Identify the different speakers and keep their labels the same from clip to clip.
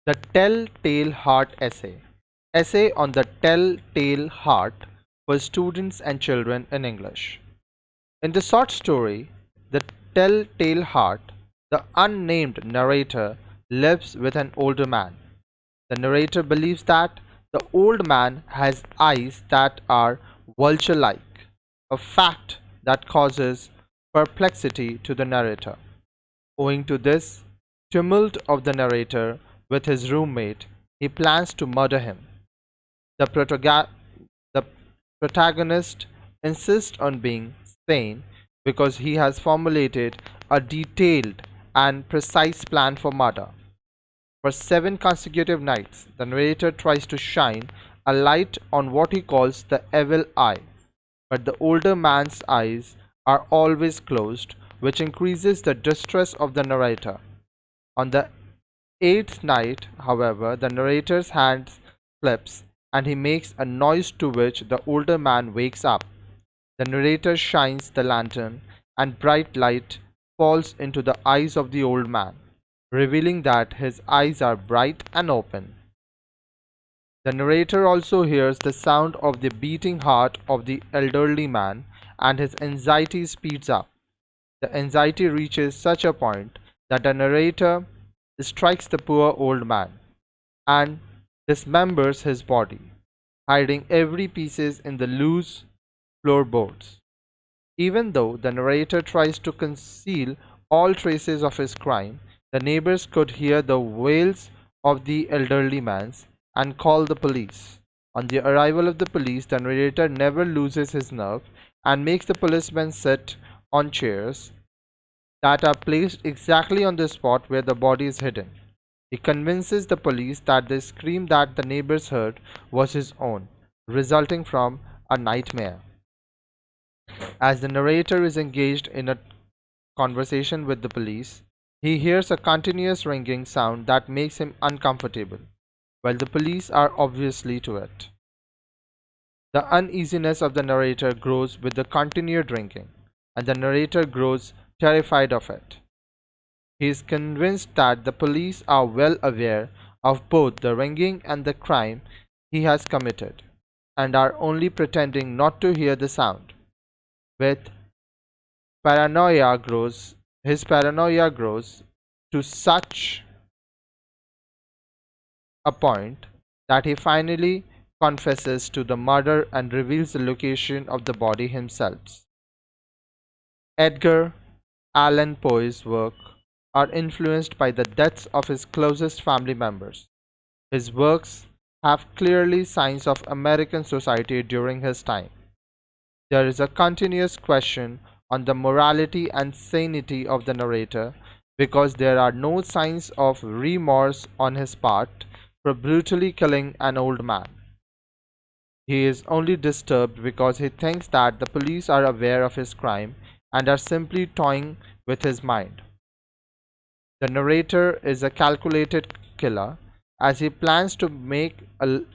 Speaker 1: The Telltale Heart Essay. Essay on the Telltale Heart for students and children in English. In the short story, The Telltale Heart, the unnamed narrator lives with an older man. The narrator believes that the old man has eyes that are vulture-like, a fact that causes perplexity to the narrator. Owing to this tumult of the narrator with his roommate, he plans to murder him. The, the protagonist insists on being sane because he has formulated a detailed and precise plan for murder. For 7 consecutive nights, the narrator tries to shine a light on what he calls the evil eye, but the older man's eyes are always closed, which increases the distress of the narrator. On the 8th night, however, the narrator's hand slips and he makes a noise to which the older man wakes up. The narrator shines the lantern and bright light falls into the eyes of the old man, revealing that his eyes are bright and open. The narrator also hears the sound of the beating heart of the elderly man, and his anxiety speeds up. The anxiety reaches such a point that the narrator strikes the poor old man and dismembers his body, hiding every pieces in the loose floorboards. Even though the narrator tries to conceal all traces of his crime, the neighbors could hear the wails of the elderly man and call the police. On the arrival of the police, the narrator never loses his nerve and makes the policemen sit on chairs that are placed exactly on the spot where the body is hidden. He convinces the police that the scream that the neighbors heard was his own, resulting from a nightmare. As the narrator is engaged in a conversation with the police, he hears a continuous ringing sound that makes him uncomfortable, while the police are obviously to it. The uneasiness of the narrator grows with the continued ringing, and the narrator grows terrified of it. He is convinced that the police are well aware of both the ringing and the crime he has committed, and are only pretending not to hear the sound. With his paranoia grows to such a point that he finally confesses to the murder and reveals the location of the body himself. Edgar Allan Poe's work are influenced by the deaths of his closest family members. His works have clearly signs of American society during his time. There is a continuous question on the morality and sanity of the narrator because there are no signs of remorse on his part for brutally killing an old man. He is only disturbed because he thinks that the police are aware of his crime and are simply toying with his mind. The narrator is a calculated killer as he plans to make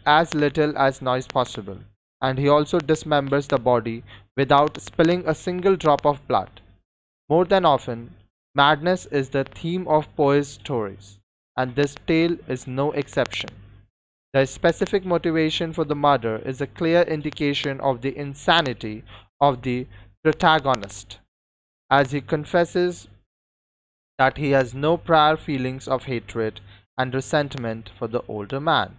Speaker 1: as little as noise possible, and he also dismembers the body without spilling a single drop of blood. More than often, madness is the theme of Poe's stories, and this tale is no exception. The specific motivation for the murder is a clear indication of the insanity of the protagonist, as he confesses that he has no prior feelings of hatred and resentment for the older man.